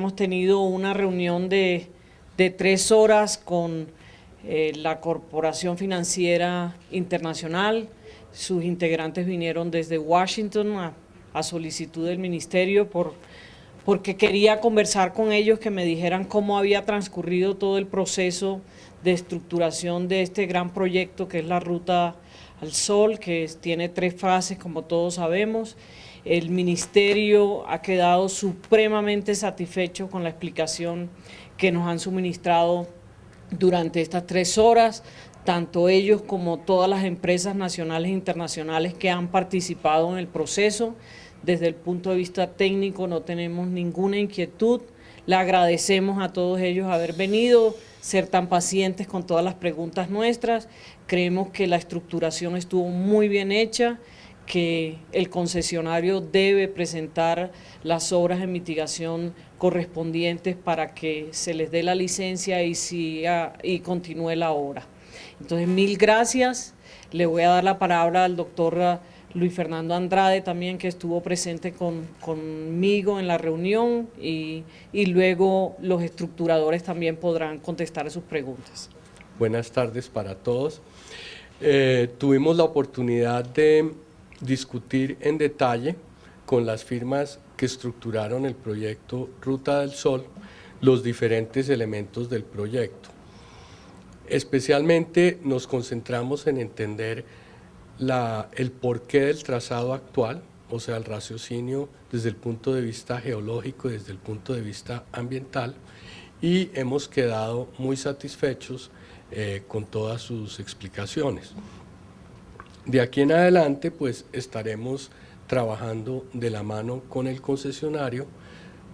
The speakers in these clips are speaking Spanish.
hemos tenido una reunión de 3 horas con la Corporación Financiera Internacional. Sus integrantes vinieron desde Washington a solicitud del ministerio porque quería conversar con ellos, que me dijeran cómo había transcurrido todo el proceso de estructuración de este gran proyecto que es la Ruta al Sol, que tiene 3 fases, como todos sabemos. El ministerio ha quedado supremamente satisfecho con la explicación que nos han suministrado durante estas 3 horas, tanto ellos como todas las empresas nacionales e internacionales que han participado en el proceso. Desde el punto de vista técnico no tenemos ninguna inquietud. Le agradecemos a todos ellos haber venido, ser tan pacientes con todas las preguntas nuestras. Creemos que la estructuración estuvo muy bien hecha, que el concesionario debe presentar las obras de mitigación correspondientes para que se les dé la licencia y continúe la obra. Entonces, mil gracias. Le voy a dar la palabra al doctor Luis Fernando Andrade también, que estuvo presente conmigo en la reunión, y luego los estructuradores también podrán contestar sus preguntas. Buenas tardes para todos. Tuvimos la oportunidad de discutir en detalle con las firmas que estructuraron el proyecto Ruta del Sol los diferentes elementos del proyecto. Especialmente nos concentramos en entender el porqué del trazado actual, o sea, el raciocinio desde el punto de vista geológico y desde el punto de vista ambiental, y hemos quedado muy satisfechos con todas sus explicaciones. De aquí en adelante, pues estaremos trabajando de la mano con el concesionario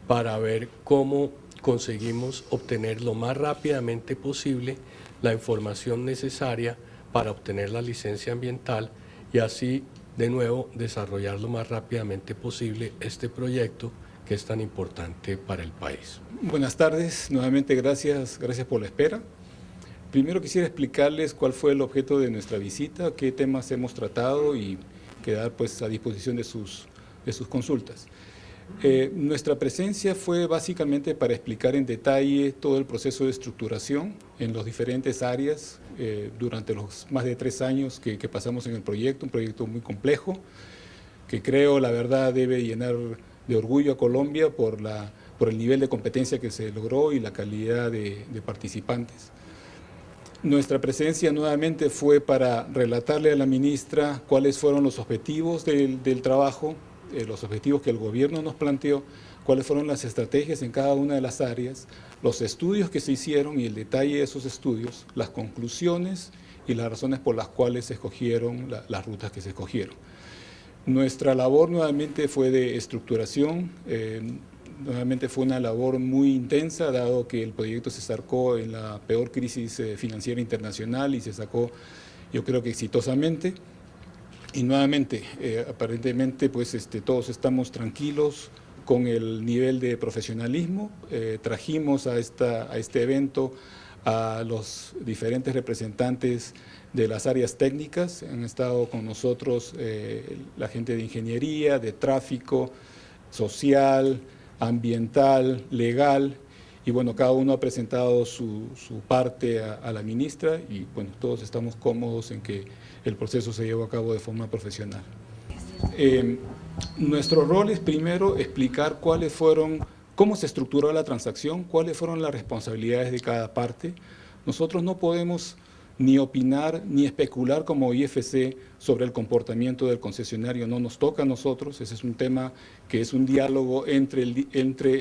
para ver cómo conseguimos obtener lo más rápidamente posible la información necesaria para obtener la licencia ambiental y así, de nuevo, desarrollar lo más rápidamente posible este proyecto que es tan importante para el país. Buenas tardes, nuevamente gracias por la espera. Primero quisiera explicarles cuál fue el objeto de nuestra visita, qué temas hemos tratado y quedar pues a disposición de sus consultas. Nuestra presencia fue básicamente para explicar en detalle todo el proceso de estructuración en las diferentes áreas durante los más de 3 años que pasamos en el proyecto, un proyecto muy complejo que creo la verdad debe llenar de orgullo a Colombia por el nivel de competencia que se logró y la calidad de participantes. Nuestra presencia nuevamente fue para relatarle a la ministra cuáles fueron los objetivos del trabajo, los objetivos que el gobierno nos planteó, cuáles fueron las estrategias en cada una de las áreas, los estudios que se hicieron y el detalle de esos estudios, las conclusiones y las razones por las cuales se escogieron las rutas que se escogieron. Nuestra labor nuevamente fue de estructuración, nuevamente fue una labor muy intensa, dado que el proyecto se sacó en la peor crisis financiera internacional y se sacó, yo creo que exitosamente. Y nuevamente, aparentemente, pues todos estamos tranquilos con el nivel de profesionalismo. Trajimos a este evento a los diferentes representantes de las áreas técnicas. Han estado con nosotros la gente de ingeniería, de tráfico, social, ambiental, legal, y bueno, cada uno ha presentado su parte a la ministra y bueno, todos estamos cómodos en que el proceso se llevó a cabo de forma profesional. Nuestro rol es primero explicar cómo se estructuró la transacción, cuáles fueron las responsabilidades de cada parte. Nosotros no podemos ni opinar ni especular como IFC sobre el comportamiento del concesionario, no nos toca a nosotros. Ese es un tema que es un diálogo entre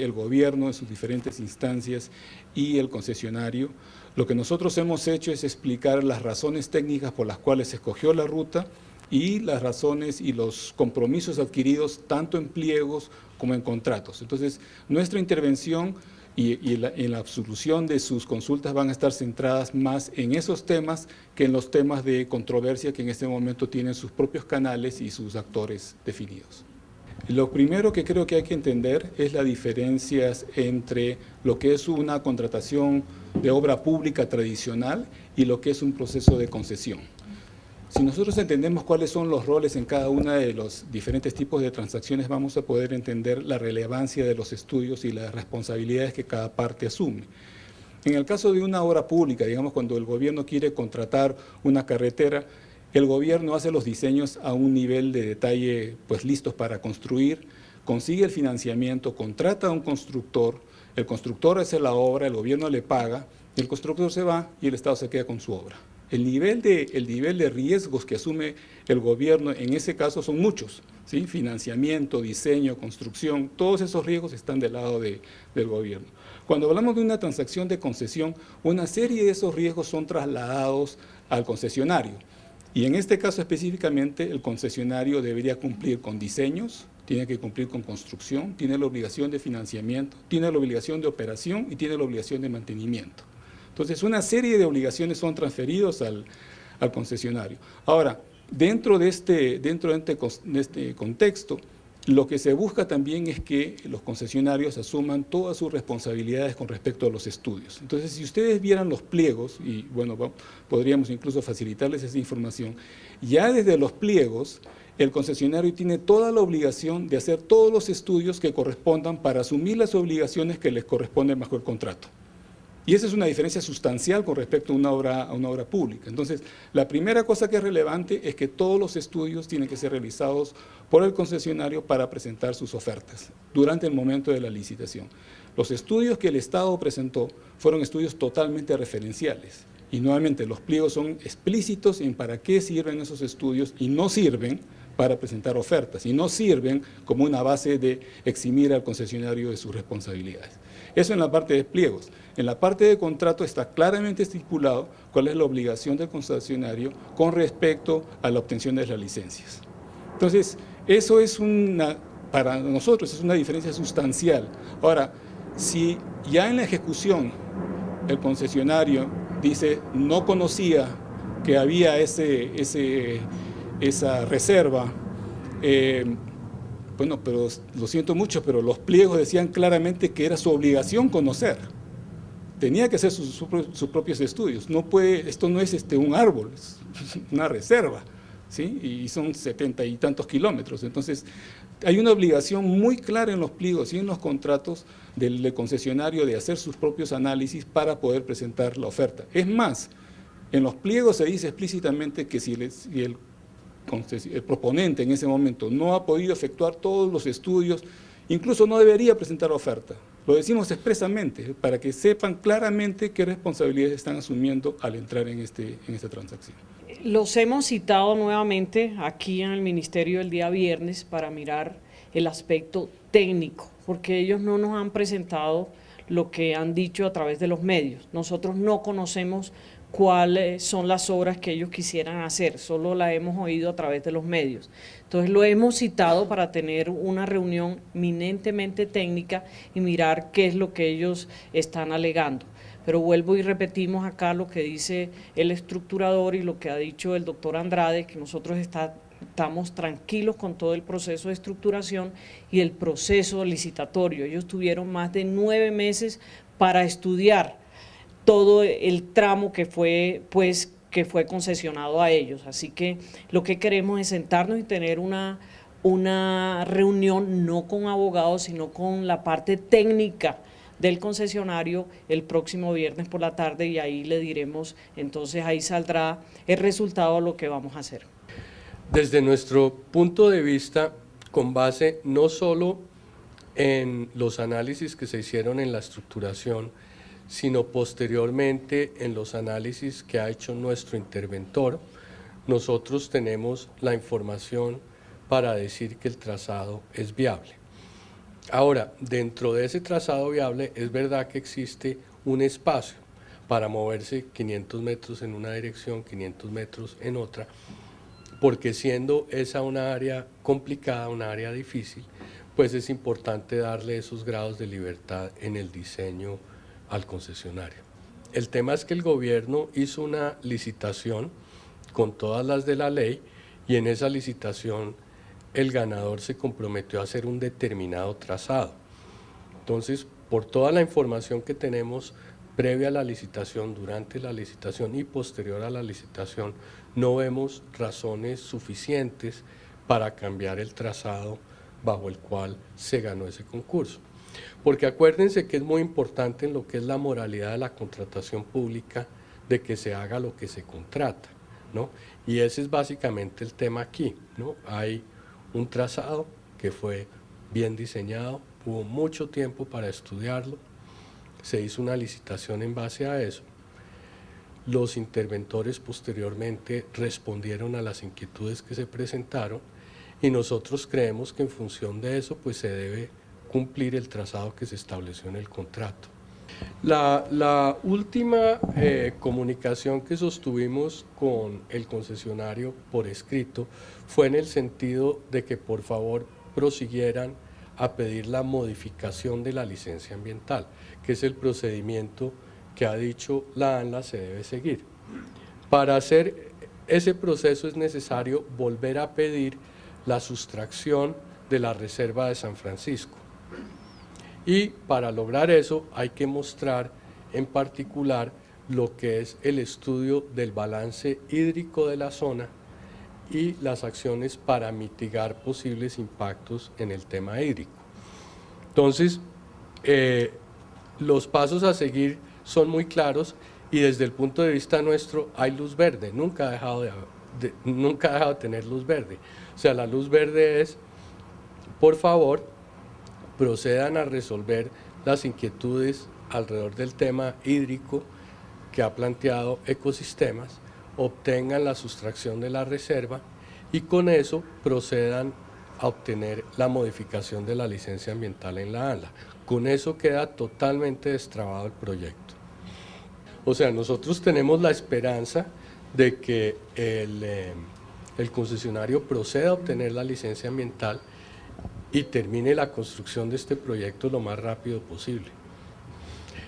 el gobierno en sus diferentes instancias y el concesionario. Lo que nosotros hemos hecho es explicar las razones técnicas por las cuales se escogió la ruta y las razones y los compromisos adquiridos tanto en pliegos como en contratos. Entonces, nuestra intervención y en la absolución de sus consultas van a estar centradas más en esos temas que en los temas de controversia que en este momento tienen sus propios canales y sus actores definidos. Lo primero que creo que hay que entender es las diferencias entre lo que es una contratación de obra pública tradicional y lo que es un proceso de concesión. Si nosotros entendemos cuáles son los roles en cada uno de los diferentes tipos de transacciones, vamos a poder entender la relevancia de los estudios y las responsabilidades que cada parte asume. En el caso de una obra pública, digamos, cuando el gobierno quiere contratar una carretera, el gobierno hace los diseños a un nivel de detalle pues listos para construir, consigue el financiamiento, contrata a un constructor, el constructor hace la obra, el gobierno le paga, el constructor se va y el Estado se queda con su obra. El nivel de riesgos que asume el gobierno en ese caso son muchos, ¿sí? Financiamiento, diseño, construcción, todos esos riesgos están del lado del gobierno. Cuando hablamos de una transacción de concesión, una serie de esos riesgos son trasladados al concesionario. Y en este caso específicamente, el concesionario debería cumplir con diseños, tiene que cumplir con construcción, tiene la obligación de financiamiento, tiene la obligación de operación y tiene la obligación de mantenimiento. Entonces, una serie de obligaciones son transferidos al concesionario. Ahora, dentro de este contexto, lo que se busca también es que los concesionarios asuman todas sus responsabilidades con respecto a los estudios. Entonces, si ustedes vieran los pliegos, y bueno, podríamos incluso facilitarles esa información, ya desde los pliegos, el concesionario tiene toda la obligación de hacer todos los estudios que correspondan para asumir las obligaciones que les corresponden bajo el contrato. Y esa es una diferencia sustancial con respecto a una obra pública. Entonces, la primera cosa que es relevante es que todos los estudios tienen que ser realizados por el concesionario para presentar sus ofertas durante el momento de la licitación. Los estudios que el Estado presentó fueron estudios totalmente referenciales. Y nuevamente, los pliegos son explícitos en para qué sirven esos estudios y no sirven para presentar ofertas y no sirven como una base de eximir al concesionario de sus responsabilidades. Eso en la parte de pliegos. En la parte de contrato está claramente estipulado cuál es la obligación del concesionario con respecto a la obtención de las licencias. Entonces, eso es para nosotros es una diferencia sustancial. Ahora, si ya en la ejecución el concesionario dice no conocía que había esa reserva, bueno, pero lo siento mucho, pero los pliegos decían claramente que era su obligación conocer. Tenía que hacer sus propios estudios. No puede, esto no es un árbol, es una reserva, ¿sí? Y son 70 y tantos kilómetros. Entonces, hay una obligación muy clara en los pliegos y en los contratos del concesionario de hacer sus propios análisis para poder presentar la oferta. Es más, en los pliegos se dice explícitamente que si el proponente en ese momento no ha podido efectuar todos los estudios, incluso no debería presentar oferta. Lo decimos expresamente para que sepan claramente qué responsabilidades están asumiendo al entrar en esta transacción. Los hemos citado nuevamente aquí en el Ministerio el día viernes para mirar el aspecto técnico, porque ellos no nos han presentado lo que han dicho a través de los medios. Nosotros no conocemos cuáles son las obras que ellos quisieran hacer, solo la hemos oído a través de los medios. Entonces lo hemos citado para tener una reunión eminentemente técnica y mirar qué es lo que ellos están alegando. Pero vuelvo y repetimos acá lo que dice el estructurador y lo que ha dicho el doctor Andrade, que nosotros estamos tranquilos con todo el proceso de estructuración y el proceso licitatorio. Ellos tuvieron más de 9 meses para estudiar todo el tramo que fue concesionado a ellos. Así que lo que queremos es sentarnos y tener una reunión no con abogados, sino con la parte técnica del concesionario el próximo viernes por la tarde y ahí le diremos, entonces ahí saldrá el resultado de lo que vamos a hacer. Desde nuestro punto de vista, con base no solo en los análisis que se hicieron en la estructuración, sino posteriormente en los análisis que ha hecho nuestro interventor, nosotros tenemos la información para decir que el trazado es viable. Ahora, dentro de ese trazado viable es verdad que existe un espacio para moverse 500 metros en una dirección, 500 metros en otra, porque siendo esa una área complicada, una área difícil, pues es importante darle esos grados de libertad en el diseño al concesionario. El tema es que el gobierno hizo una licitación con todas las de la ley y en esa licitación el ganador se comprometió a hacer un determinado trazado. Entonces, por toda la información que tenemos, previa a la licitación, durante la licitación y posterior a la licitación, no vemos razones suficientes para cambiar el trazado bajo el cual se ganó ese concurso. Porque acuérdense que es muy importante en lo que es la moralidad de la contratación pública, de que se haga lo que se contrata, ¿no? Y ese es básicamente el tema aquí, ¿no? Hay un trazado que fue bien diseñado, hubo mucho tiempo para estudiarlo, se hizo una licitación en base a eso. Los interventores posteriormente respondieron a las inquietudes que se presentaron y nosotros creemos que en función de eso pues se debe cumplir el trazado que se estableció en el contrato. La última comunicación que sostuvimos con el concesionario por escrito fue en el sentido de que por favor prosiguieran a pedir la modificación de la licencia ambiental, que es el procedimiento que ha dicho la ANLA se debe seguir. Para hacer ese proceso es necesario volver a pedir la sustracción de la reserva de San Francisco. Y para lograr eso hay que mostrar en particular lo que es el estudio del balance hídrico de la zona y las acciones para mitigar posibles impactos en el tema hídrico. Entonces, los pasos a seguir son muy claros y desde el punto de vista nuestro hay luz verde, nunca ha dejado de tener luz verde. O sea, la luz verde es, por favor, procedan a resolver las inquietudes alrededor del tema hídrico que ha planteado Ecosistemas, obtengan la sustracción de la reserva y con eso procedan a obtener la modificación de la licencia ambiental en la ANLA. Con eso queda totalmente destrabado el proyecto. O sea, nosotros tenemos la esperanza de que el concesionario proceda a obtener la licencia ambiental y termine la construcción de este proyecto lo más rápido posible.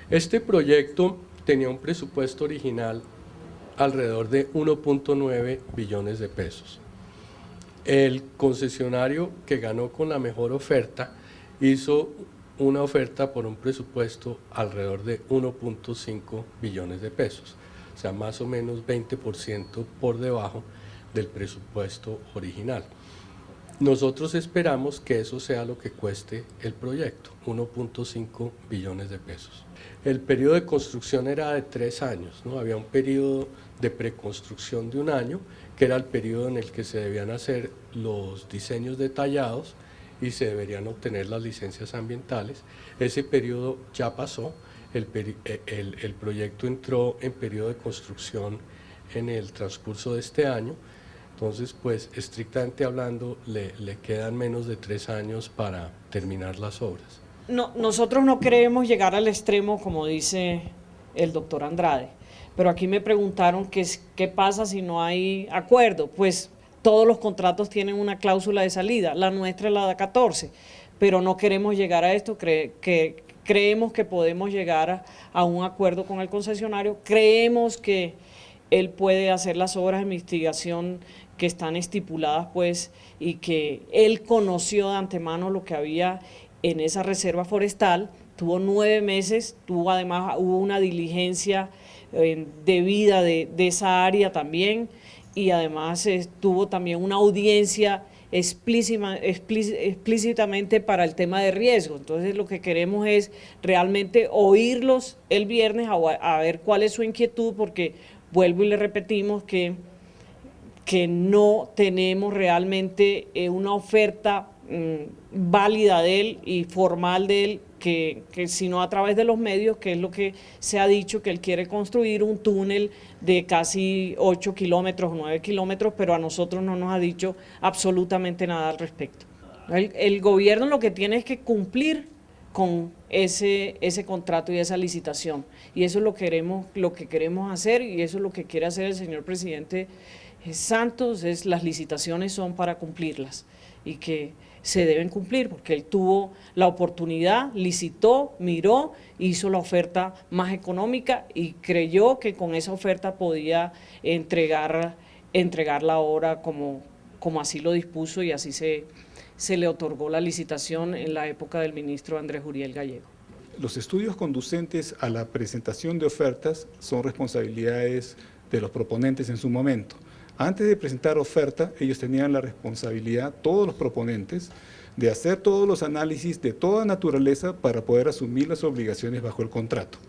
Este proyecto tenía un presupuesto original alrededor de 1.9 billones de pesos. El concesionario que ganó con la mejor oferta hizo una oferta por un presupuesto alrededor de 1.5 billones de pesos, o sea, más o menos 20% por debajo del presupuesto original. Nosotros esperamos que eso sea lo que cueste el proyecto, 1.5 billones de pesos. El periodo de construcción era de 3 años, ¿no? Había un periodo de preconstrucción de 1 año, que era el periodo en el que se debían hacer los diseños detallados y se deberían obtener las licencias ambientales. Ese periodo ya pasó, el proyecto entró en periodo de construcción en el transcurso de este año. Entonces, pues, estrictamente hablando, le quedan menos de 3 años para terminar las obras. No, nosotros no queremos llegar al extremo, como dice el doctor Andrade, pero aquí me preguntaron qué pasa si no hay acuerdo. Pues todos los contratos tienen una cláusula de salida, la nuestra es la de 14, pero no queremos llegar a esto, creemos que podemos llegar a un acuerdo con el concesionario, creemos que él puede hacer las obras de investigación que están estipuladas, pues, y que él conoció de antemano lo que había en esa reserva forestal. Tuvo 9 meses, además hubo una diligencia debida de esa área también, y además tuvo también una audiencia explícitamente para el tema de riesgo. Entonces lo que queremos es realmente oírlos el viernes a ver cuál es su inquietud, porque vuelvo y le repetimos que no tenemos realmente una oferta válida de él y formal de él, que sino a través de los medios, que es lo que se ha dicho, que él quiere construir un túnel de casi 8 kilómetros, 9 kilómetros, pero a nosotros no nos ha dicho absolutamente nada al respecto. El gobierno lo que tiene es que cumplir con ese contrato y esa licitación, y eso es lo que queremos hacer, y eso es lo que quiere hacer el señor presidente Santos. Las licitaciones son para cumplirlas y que se deben cumplir, porque él tuvo la oportunidad, licitó, miró, hizo la oferta más económica y creyó que con esa oferta podía entregar la obra como así lo dispuso, y así se le otorgó la licitación en la época del ministro Andrés Uriel Gallego. Los estudios conducentes a la presentación de ofertas son responsabilidades de los proponentes en su momento. Antes de presentar oferta, ellos tenían la responsabilidad, todos los proponentes, de hacer todos los análisis de toda naturaleza para poder asumir las obligaciones bajo el contrato.